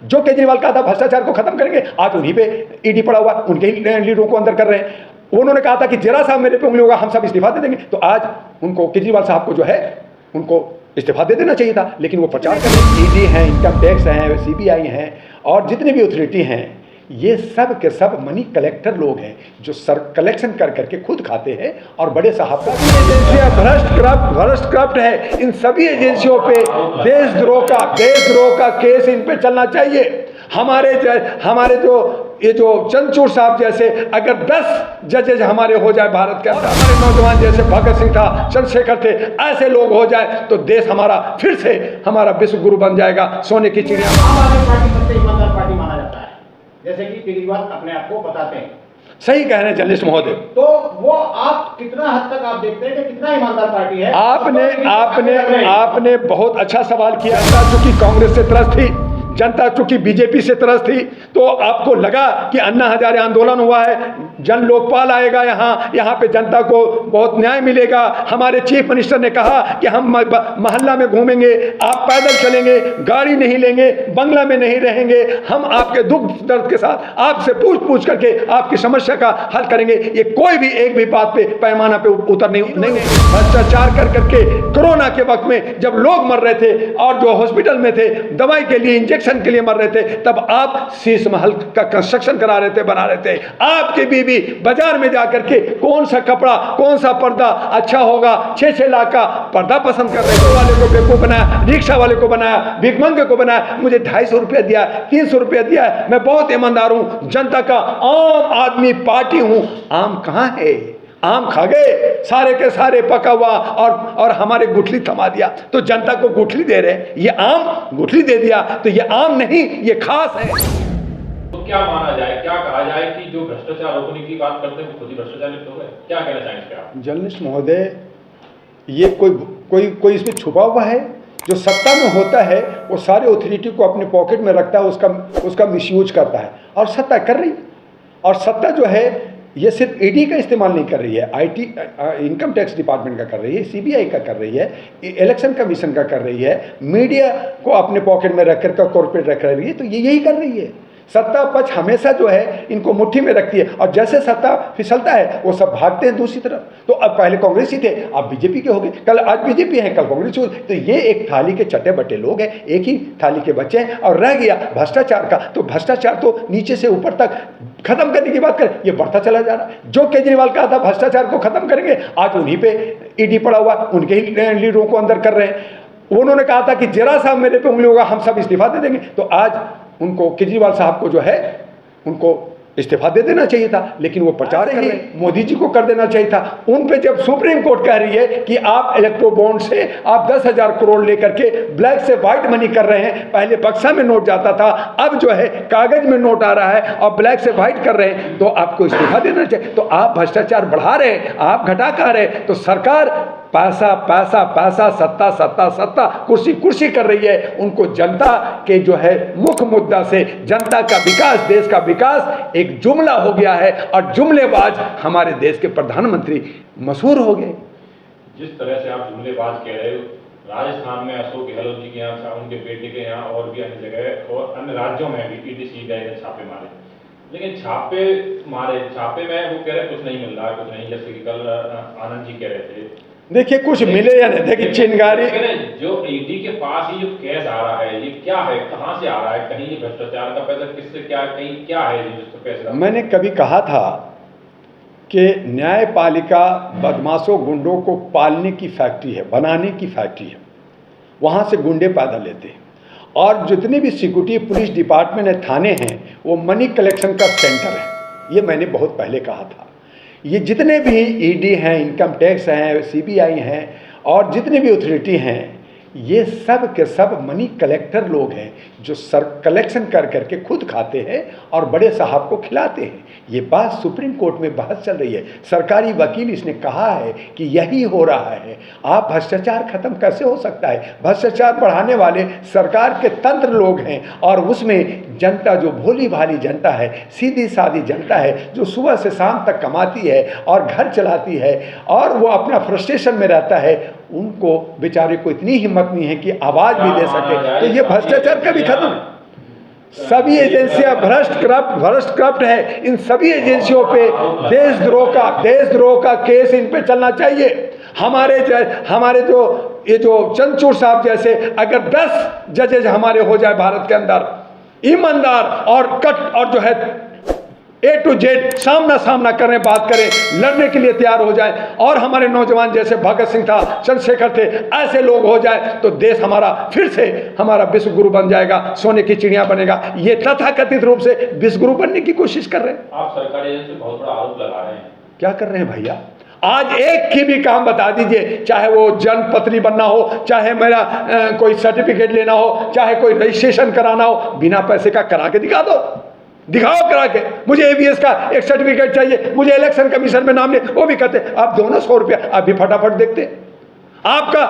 जो केजरीवाल कहा था भ्रष्टाचार को खत्म करेंगे, आज उन्हीं पे ईडी पड़ा हुआ, उनके ही लीडरों को अंदर कर रहे हैं। उन्होंने कहा था कि जरा सा मेरे पे उंगली होगा हम सब इस्तीफा दे देंगे, तो आज उनको केजरीवाल साहब को जो है उनको इस्तीफा दे देना चाहिए था, लेकिन वो प्रचार कर रहे हैं। ईडी हैं, इनकम टैक्स हैं, सीबीआई हैं और जितने भी अथॉरिटी हैं, ये सब के सब मनी कलेक्टर लोग हैं जो सर कलेक्शन कर करके खुद खाते हैं और बड़े साहब का एजेंसियां भ्रष्ट करप्ट है। इन सभी एजेंसियों पे देशद्रोह का केस इन पे चलना चाहिए। हमारे जो चंद्रचूड़ साहब जैसे अगर 10 जजेज हमारे हो जाए भारत के अंदर, हमारे नौजवान जैसे भगत सिंह था, चंद्रशेखर थे, ऐसे लोग हो जाए तो देश हमारा फिर से हमारा विश्व गुरु बन जाएगा, सोने की चिड़िया। आम आदमी पार्टी सबसे ईमानदार पार्टी माना जाता है, जैसे कि केजरीवाल अपने आप को बताते हैं। सही कह रहे हैं जर्नलिस्ट महोदय। तो वो आप कितना हद तक आप देखते हैं कि कितना ईमानदार पार्टी है? आपने बहुत अच्छा सवाल किया। चूंकि कांग्रेस से त्रस्त थी, जनता चूंकि बीजेपी से त्रस्त थी, तो आपको लगा कि अन्ना हजारे आंदोलन हुआ है, जन लोकपाल आएगा, यहाँ पे जनता को बहुत न्याय मिलेगा। हमारे चीफ मिनिस्टर ने कहा कि हम मोहल्ला में घूमेंगे, आप पैदल चलेंगे, गाड़ी नहीं लेंगे, बंगला में नहीं रहेंगे, हम आपके दुख दर्द के साथ आपसे पूछ करके आपकी समस्या का हल करेंगे। ये कोई भी एक भी बात पे पैमाना पे उतर नहीं भ्रष्टाचार कर करके कोरोना के वक्त में जब लोग मर रहे थे और जो हॉस्पिटल में थे दवाई के लिए इंजेक्शन के लिए मर रहे थे, तब आप शीश महल का कंस्ट्रक्शन करा रहे थे, बना रहे थे। आपकी बीवी बाजार में जाकर के कौन सा कपड़ा, कौन सा पर्दा अच्छा होगा, 6-6 लाख का पर्दा पसंद कर रहे थे। वाले को बेवकूफ बनाया, रिक्शा वाले को बनाया, भिखमंगे को बनाया, मुझे 250 रुपया दिया, 300 रुपया दिया, मैं बहुत ईमानदार हूं, जनता का आम आदमी पार्टी हूं। आम कहां है? आम खा गए सारे के सारे पका हुआ और हमारे गुठली थमा दिया, तो जनता को गुठली दे रहे, ये आम गुठली दे दिया, तो ये आम नहीं, ये खास है। तो क्या माना जाए, क्या कहा जाए कि जो भ्रष्टाचार रोकने की बात करते हैं वो खुद ही भ्रष्टाचार लिप्त हो गए? क्या कहना चाहेंगे आप? जर्नलिस्ट महोदय, ये कोई इसमें छुपा हुआ है? जो सत्ता में होता है वो सारे अथॉरिटी को अपने पॉकेट में रखता है, उसका मिसयूज करता है, और सत्ता कर रही है। और सत्ता जो है ये सिर्फ ईडी का इस्तेमाल नहीं कर रही है, आईटी इनकम टैक्स डिपार्टमेंट का कर रही है, सीबीआई का कर रही है, इलेक्शन कमीशन का कर रही है, मीडिया को अपने पॉकेट में रख कर कॉर्पोरेट रख रही है, तो ये यही कर रही है। सत्ता पक्ष हमेशा जो है इनको मुट्ठी में रखती है, और जैसे सत्ता फिसलता है वो सब भागते हैं दूसरी तरफ। तो अब पहले कांग्रेस ही थे, अब बीजेपी के हो गए, कल आज बीजेपी है, कल कांग्रेस हो। तो ये एक थाली के चट्टे बट्टे लोग हैं, एक ही थाली के बच्चे हैं। और रह गया भ्रष्टाचार का, तो भ्रष्टाचार तो नीचे से ऊपर तक खत्म करने की बात करें, ये बढ़ता चला जा रहा है। जो केजरीवाल कहा था भ्रष्टाचार को खत्म करेंगे, आज उन्हीं पे ईडी पड़ा हुआ, उनके ही लीडरों को अंदर कर रहे हैं। उन्होंने कहा था कि जरा सा मेरे पे उंगली होगा हम सब इस्तीफा दे देंगे, तो आज उनको केजरीवाल साहब को जो है उनको इस्तीफा दे देना चाहिए था, लेकिन वो प्रचार कर रहे हैं। मोदी जी को कर देना चाहिए था। उन पे जब सुप्रीम कोर्ट कह रही है कि आप इलेक्ट्रो बॉन्ड से आप 10,000 करोड़ लेकर के ब्लैक से व्हाइट मनी कर रहे हैं, पहले बक्सा में नोट जाता था, अब जो है कागज में नोट आ रहा है और ब्लैक से व्हाइट कर रहे हैं, तो आपको इस्तीफा देना चाहिए। तो आप भ्रष्टाचार बढ़ा रहे हैं, आप घटा कर रहे हैं, तो सरकार पैसा पैसा पैसा, सत्ता सत्ता सत्ता, कुर्सी कुर्सी कर रही है। उनको जनता के जो है मुख्य मुद्दा से जनता का विकास, देश का विकास एक जुमला हो गया है, और जुमलेबाज हमारे देश के प्रधानमंत्री मशहूर हो गए। जिस तरह से आप जुमलेबाज कह रहे हो, राजस्थान में अशोक गहलोत जी के यहाँ, उनके बेटे के यहाँ और भी अन्य जगह और अन्य राज्यों में भी ईडी सीबीआई ने छापे मारे, लेकिन छापे में वो कह रहे कुछ नहीं मिल रहा, कुछ नहीं। जैसे कि कल आनंद जी कह रहे थे, देखिए कुछ मिले या नहीं, देखिए चिंगारी जो ईडी के पास ही जो केस आ रहा है, ये क्या है, कहां से आ रहा है? कहीं ये भ्रष्टाचार का पैसा किससे, क्या कहीं क्या है जिससे पैसा? मैंने कभी कहा था कि न्यायपालिका बदमाशों गुंडों को पालने की फैक्ट्री है, बनाने की फैक्ट्री है, वहाँ से गुंडे पैदा लेते हैं। और जितने भी सिक्योरिटी पुलिस डिपार्टमेंट है, थाने हैं, वो मनी कलेक्शन का सेंटर है। ये मैंने बहुत पहले कहा था। ये जितने भी ईडी हैं, इनकम टैक्स हैं, सीबीआई हैं और जितने भी अथॉरिटी हैं, ये सब के सब मनी कलेक्टर लोग हैं जो सर कलेक्शन कर करके खुद खाते हैं और बड़े साहब को खिलाते हैं। ये बात सुप्रीम कोर्ट में बहस चल रही है। सरकारी वकील इसने कहा है कि यही हो रहा है। आप भ्रष्टाचार खत्म कैसे हो सकता है? भ्रष्टाचार बढ़ाने वाले सरकार के तंत्र लोग हैं, और उसमें जनता जो भोली भाली जनता है, सीधी सादी जनता है, जो सुबह से शाम तक कमाती है और घर चलाती है और वो अपना फ्रस्ट्रेशन में रहता है, उनको बेचारे को इतनी हिम्मत नहीं है कि आवाज़ भी दे सके। तो ये भ्रष्टाचार का भी खत्म है। सभी एजेंसियां भ्रष्ट करप्ट है। इन सभी एजेंसियों पे देशद्रोह का केस इन पे चलना चाहिए। हमारे जो ये जो चंद्रचूड़ साहब जैसे अगर 10 जजेज हमारे हो जाए भारत के अंदर, ईमानदार और जो है A to Z सामना करें, बात करें, लड़ने के लिए तैयार हो जाए, और हमारे नौजवान जैसे भगत सिंह था, चंद्रशेखर थे, ऐसे लोग हो जाए तो देश हमारा फिर से हमारा विश्व गुरु बन जाएगा, सोने की चिड़िया बनेगा। ये तथाकथित रूप से विश्व गुरु बनने की कोशिश कर रहे हैं। आप सरकारी एजेंसी पे बहुत बड़ा आरोप लगा रहे हैं। क्या कर रहे हैं भैया? आज एक की भी काम बता दीजिए, चाहे वो जन्मपत्री बनना हो, चाहे मेरा कोई सर्टिफिकेट लेना हो, चाहे कोई रजिस्ट्रेशन कराना हो, बिना पैसे का करा के दिखाओ करा के। मुझे एबीएस का एक सर्टिफिकेट चाहिए, मुझे इलेक्शन कमीशन में नाम ले, वो भी कहते आप दो ना 100 रुपया, आप भी फटाफट देखते। आपका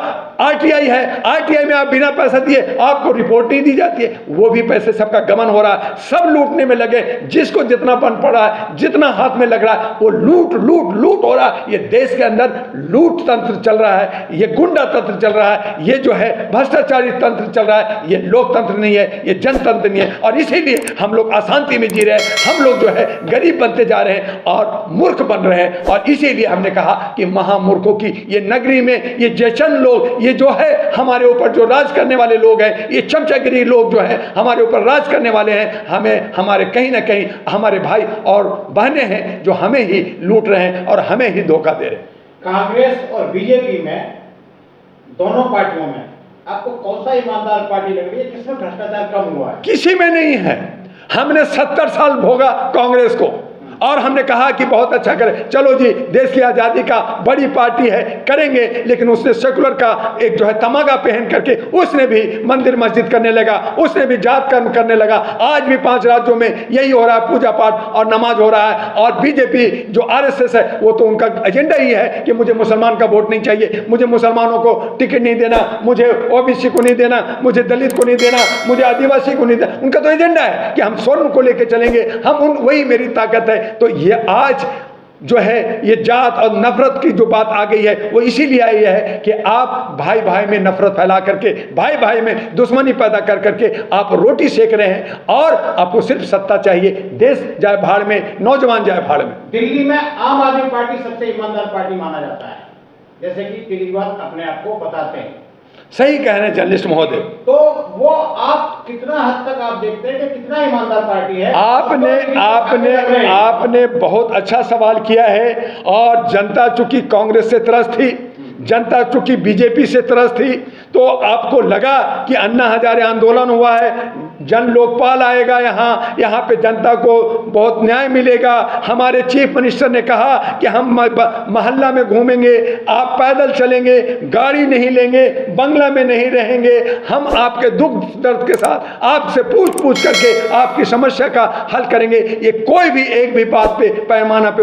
आरटीआई है, आरटीआई में आप बिना पैसा दिए आपको रिपोर्ट नहीं दी जाती है, वो भी पैसे सबका गमन हो रहा है, सब लूटने में लगे। जिसको जितना बन पड़ा है, जितना हाथ में लग रहा है, वो लूट हो रहा है। ये देश के अंदर लूट तंत्र चल रहा है, ये गुंडा तंत्र चल रहा है, ये जो है भ्रष्टाचारी तंत्र चल रहा है। ये लोकतंत्र नहीं है, ये जनतंत्र नहीं है, और इसीलिए हम लोग अशांति में जी रहे हैं। हम लोग जो है गरीब बनते जा रहे हैं और मूर्ख बन रहे हैं, और इसीलिए हमने कहा कि महामूर्खों की ये नगरी में ये चंद लोग, ये जो है हमारे ऊपर जो राज करने वाले लोग हैं, ये चमचागिरी लोग जो हैं हमारे ऊपर राज करने वाले हैं, हमें हमारे कहीं ना कहीं हमारे भाई और बहनें हैं जो हमें ही लूट रहे हैं और हमें ही धोखा दे रहे हैं। कांग्रेस और बीजेपी में, दोनों पार्टियों में आपको कौन सा ईमानदार पार्टी लग रही है? किसमें भ्रष्टाचार कम हुआ है? किसी में नहीं है। हमने 70 साल भोगा कांग्रेस को, और हमने कहा कि बहुत अच्छा करें, चलो जी देश की आज़ादी का बड़ी पार्टी है, करेंगे। लेकिन उसने सेकुलर का एक जो है तमागा पहन करके उसने भी मंदिर मस्जिद करने लगा, उसने भी जात कर्म करने लगा। आज भी 5 राज्यों में यही हो रहा है, पूजा पाठ और नमाज हो रहा है। और बीजेपी जो आरएसएस है, वो तो उनका एजेंडा ही है कि मुझे मुसलमान का वोट नहीं चाहिए, मुझे मुसलमानों को टिकट नहीं देना, मुझे ओबीसी को नहीं देना, मुझे दलित को नहीं देना, मुझे आदिवासी को नहीं देना। उनका तो एजेंडा है कि हम स्वर्ण को लेकर चलेंगे, वही मेरी ताकत है। तो ये आज जो है ये जात और नफरत की जो बात आ गई है, वो इसीलिए आई है कि आप भाई भाई में नफरत फैला करके, भाई भाई में दुश्मनी पैदा कर करके आप रोटी सेक रहे हैं, और आपको सिर्फ सत्ता चाहिए। देश जाए भाड़ में, नौजवान जाए भाड़ में। दिल्ली में आम आदमी पार्टी सबसे ईमानदार पार्टी माना जाता है, जैसे कि केजरीवाल अपने आप को बताते हैं। सही कह रहे हैं जर्नलिस्ट महोदय। तो वो आप कितना हद तक आप देखते हैं कि कितना ईमानदार पार्टी है? आपने बहुत अच्छा सवाल किया है। और जनता चूंकि कांग्रेस से त्रस्त थी, जनता चूंकि बीजेपी से त्रस्त थी, तो आपको लगा कि अन्ना हजारे आंदोलन हुआ है, जन लोकपाल आएगा, यहाँ पे जनता को बहुत न्याय मिलेगा। हमारे चीफ मिनिस्टर ने कहा कि हम मोहल्ला में घूमेंगे, आप पैदल चलेंगे, गाड़ी नहीं लेंगे, बंगला में नहीं रहेंगे, हम आपके दुख दर्द के साथ आपसे पूछ करके आपकी समस्या का हल करेंगे। ये कोई भी एक भी बात पे पैमाना पे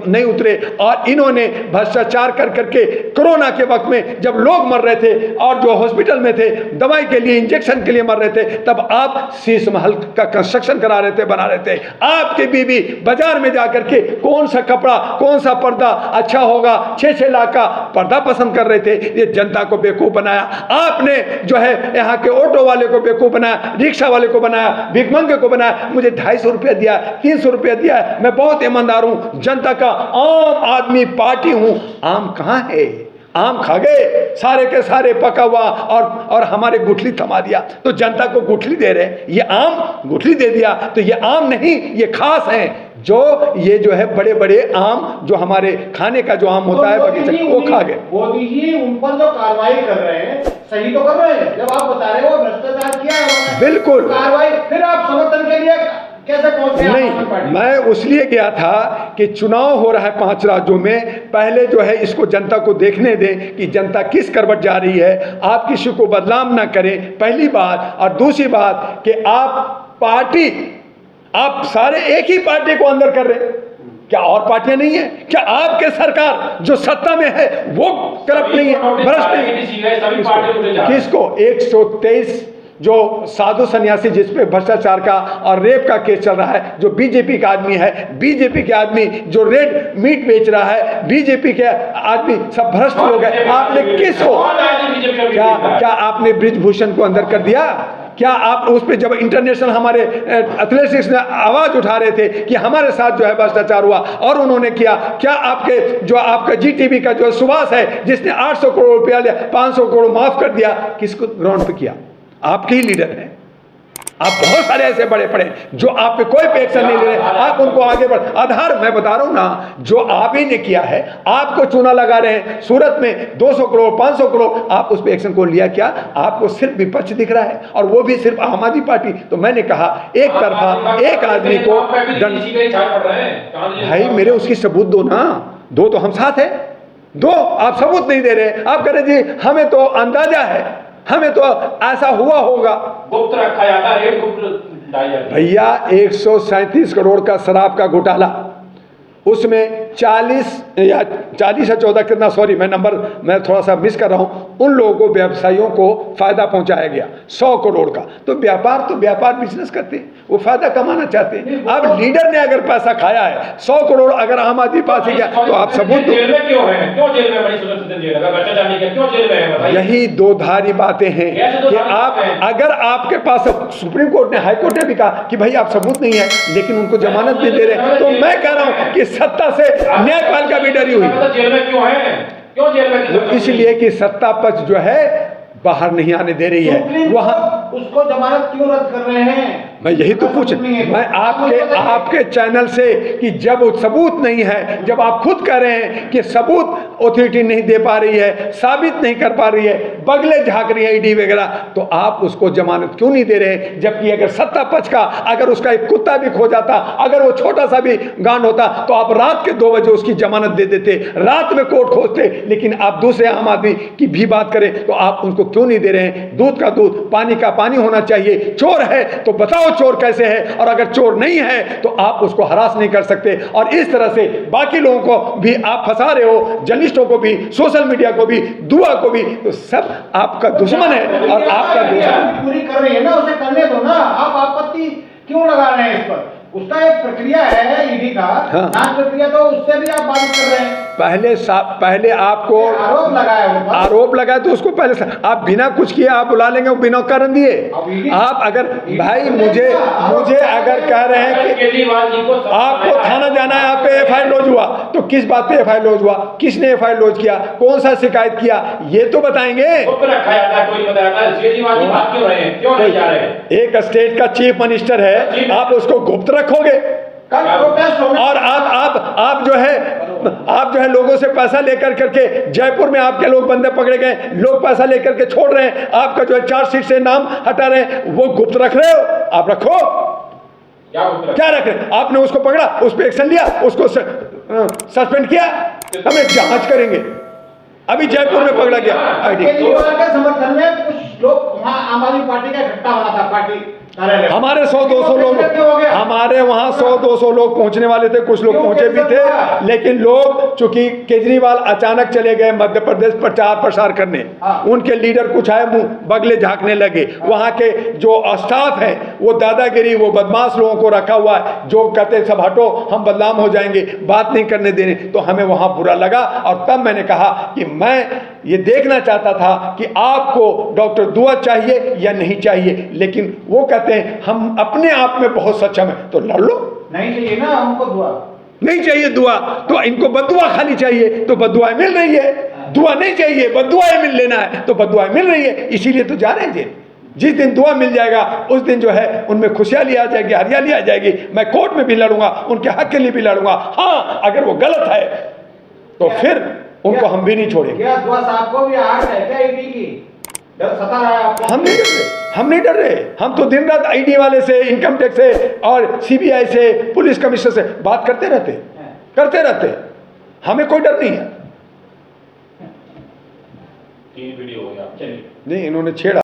नहीं उतरे। और इन्होंने भ्रष्टाचार कर करके कोरोना के वक्त में जब लोग मर रहे थे और जो हॉस्पिटल में थे, दवाई के लिए, इंजेक्शन के लिए मर रहे थे, तब आप शीश महल का कंस्ट्रक्शन करा रहे थे, बना रहे थे। आपके बीवी बाजार में जाकर के कौन सा कपड़ा, कौन सा पर्दा अच्छा होगा, 6-6 लाख का पर्दा पसंद कर रहे थे। ये जनता को बेवकूफ बनाया। आपने जो है यहाँ के ऑटो वाले को बेवकूफ बनाया, रिक्शा वाले को बनाया, भिखमंगे को बनाया। मुझे 250 रुपया दिया, 300 रुपया दिया, मैं बहुत ईमानदार हूँ, जनता का आम आदमी पार्टी हूँ। आम कहाँ है? आम खा गए सारे के सारे, पका हुआ, और हमारे गुठली थमा दिया। तो जनता को गुठली दे रहे, ये आम गुठली दे दिया। तो ये आम नहीं, ये खास हैं, जो ये जो है बड़े बड़े आम, जो हमारे खाने का जो आम होता है बगीचा, वो खा गए। मोदी जी उन पर जो कार्रवाई कर रहे हैं, सही तो कर रहे हैं। जब आप बता रहे हो भ्रष्टाचार किया है, बिल्कुल कार्रवाई, फिर आप समर्थन के लिए कैसे पहुंचे? नहीं, मैं उसलिए गया था कि चुनाव हो रहा है 5 राज्यों में, पहले जो है इसको जनता को देखने दें कि जनता किस करवट जा रही है। आप किसी को बदनाम ना करें, पहली बात। और दूसरी बात कि आप सारे एक ही पार्टी को अंदर कर रहे हैं। क्या और पार्टियां नहीं है? क्या आपके सरकार जो सत्ता में है वो करप्ट नहीं है, भ्रष्ट नहीं है? किसको? 123 जो साधु सन्यासी जिस पे भ्रष्टाचार का और रेप का केस चल रहा है, जो बीजेपी का आदमी है, बीजेपी के आदमी जो रेड मीट बेच रहा है, बीजेपी के आदमी सब भ्रष्ट लोग हैं। आपने किस हो? क्या आपने ब्रिजभूषण को अंदर कर दिया? क्या आप उस पर जब इंटरनेशनल हमारे एथलेटिक्स ने आवाज़ उठा रहे थे कि हमारे साथ जो है भ्रष्टाचार हुआ और उन्होंने किया, क्या आपके जो आपका जीटीबी का जो सुभाष है जिसने 800 करोड़ रुपया लिया, 500 करोड़ माफ कर दिया, किसको ग्राउंड पे किया? आपके ही लीडर हैं। आप बहुत सारे ऐसे बड़े पड़े जो आप पे कोई एक्शन नहीं ले रहे, आप उनको आगे बढ़। आधार मैं बता रहा हूं ना, जो आप ही ने किया है, आपको चूना लगा रहे हैं सूरत में 200 करोड़ 500 करोड़, आप उस पे एक्शन को लिया क्या? आपको सिर्फ विपक्ष दिख रहा है और वो भी सिर्फ आम आदमी पार्टी। तो मैंने कहा एक तरफा एक आदमी को भाई मेरे उसकी सबूत दो ना, दो तो हम साथ है, दो आप सबूत नहीं दे रहे। आप कह रहे जी हमें तो अंदाजा है, हमें तो ऐसा हुआ होगा। गुप्त रखा जाता है, गुप्त भैया 137 करोड़ का शराब का घोटाला, उसमें 40 या 14 कितना, सॉरी मैं थोड़ा सा मिस कर रहा हूं, उन लोगों को व्यवसायियों को फायदा पहुंचाया गया 100 करोड़ का। तो व्यापार बिजनेस करते हैं, वो फायदा कमाना चाहते हैं। अब लीडर ने अगर पैसा खाया है 100 करोड़, अगर आम आदमी पास ही गया तो आप सबूत दो। जेल में क्यों है? क्यों जेल में? बड़ी सुरक्षित जेल है, भ्रष्टाचार नहीं, क्यों जेल में है बताइए? यही दो धारी बातें हैं कि आप अगर आपके पास, सुप्रीम कोर्ट ने, हाई कोर्ट ने भी कहा कि भाई आप सबूत नहीं है, लेकिन उनको जमानत नहीं दे रहे। तो मैं कह रहा हूं कि सत्ता से न्यायपालिका भी डरी हुई। जेल में क्यों है? क्यों जेल में? इसलिए कि सत्ता पक्ष जो है बाहर नहीं आने दे रही है। वहां उसको जमानत क्यों रद्द कर रहे हैं? मैं यही तो पूछ, मैं आपके चैनल से कि जब सबूत नहीं है, जब आप खुद कह रहे हैं कि सबूत अथॉरिटी नहीं दे पा रही है, साबित नहीं कर पा रही है, बगले झांक रही है ईडी वगैरह, तो आप उसको जमानत क्यों नहीं दे रहे? जबकि अगर सत्ता पक्ष का, अगर उसका एक कुत्ता भी खो जाता, अगर वो छोटा सा भी गांड होता, तो आप रात के 2 बजे उसकी जमानत दे देते, रात में कोर्ट खोजते। लेकिन आप दूसरे आम आदमी की भी बात करें तो आप उनको क्यों नहीं दे रहे हैं? दूध का दूध, पानी का पानी होना चाहिए। चोर है तो बताओ चोर कैसे है, और अगर चोर नहीं है तो आप उसको हरास नहीं कर सकते। और इस तरह से बाकी लोगों को भी आप फंसा रहे हो, जर्नलिस्टों को भी, सोशल मीडिया को भी, दुआ को भी, तो सब आपका दुश्मन है और आपका दुश्मन पूरी कर रही है ना, उसे करने दो ना। आप आपत्ति क्यों लगा रहे हैं इस पर? उसका एक प्रक्रिया है ईडी का, जांच प्रक्रिया, तो उससे भी आप बाधित कर रहे हैं। पहले आपको आरोप लगाया तो उसको पहले आप बिना कुछ किए आप बुला लेंगे, वो बिना कारण दिए। आप अगर भाई मुझे अगर कह रहे हैं कि आपको थाना जाना है, आप पे एफआईआर लॉन्च हुआ, तो किस बात पे एफआईआर लॉन्च हुआ, किसने एफआईआर लॉन्च किया, कौन सा शिकायत किया, ये तो बताएंगे। एक स्टेट का चीफ मिनिस्टर है, आप उसको गुप्त रखोगे? और आप जो है लोगों से पैसा लेकर करके, जयपुर में आपके लोग बंदे पकड़े गए, लोग पैसा लेकर के छोड़ रहे हैं, आपका जो है चार्जशीट से नाम हटा रहे हैं, वो गुप्त रख रहे हो? आप रखो, क्या रख रहे? आपने उसको पकड़ा, उस पर एक्शन लिया, उसको सस्पेंड किया, हमें जांच करेंगे। अभी जयपुर में पकड़ा गया केजरीवाल के समर्थन में कुछ लोग वहां आम आदमी पार्टी का इकट्ठा होना था, पार्टी हमारे 100-200 लोग, हमारे वहाँ 100-200 लोग पहुंचने वाले थे, कुछ लोग पहुंचे भी थे, लेकिन लोग चूंकि केजरीवाल अचानक चले गए मध्य प्रदेश प्रचार प्रसार करने, उनके लीडर कुछ आए मुंह बगले झांकने लगे। वहाँ के जो स्टाफ है वो दादागिरी, वो बदमाश लोगों को रखा हुआ है, जो कहते सब हटो हम बदनाम हो जाएंगे, बात नहीं करने देने। तो हमें वहाँ बुरा लगा और तब मैंने कहा कि मैं ये देखना चाहता था कि आपको डॉक्टर दुआ चाहिए या नहीं चाहिए, लेकिन वो कहते हैं हम अपने आप में बहुत सक्षम है, तो लड़ लो। नहीं चाहिए ना हमको दुआ, नहीं चाहिए दुआ, तो इनको बददुआ खाली चाहिए, तो बददुआएं मिल रही है। दुआ नहीं चाहिए, बददुआएं मिल लेना है, तो बददुआएं मिल रही है, इसीलिए तो जा रहे हैं जेल। जिस दिन दुआ मिल जाएगा उस दिन जो है उनमें खुशहाली आ जाएगी, हरियाली आ जाएगी। मैं कोर्ट में भी लड़ूंगा, उनके हक के लिए भी लड़ूंगा। हाँ, अगर वो गलत है तो फिर उनको हम भी नहीं छोड़ेंगे। क्या दुआ साहब को भी आहट है क्या ईडी की? डर सता रहा है आपको? हम नहीं डर रहे। हम तो दिन रात ईडी वाले से, इनकम टैक्स से और सीबीआई से, पुलिस कमिश्नर से बात करते रहते। हमें कोई डर नहीं है। 3 वीडियो हो गया, चलिए। नहीं, इन्होंने छेड़ा।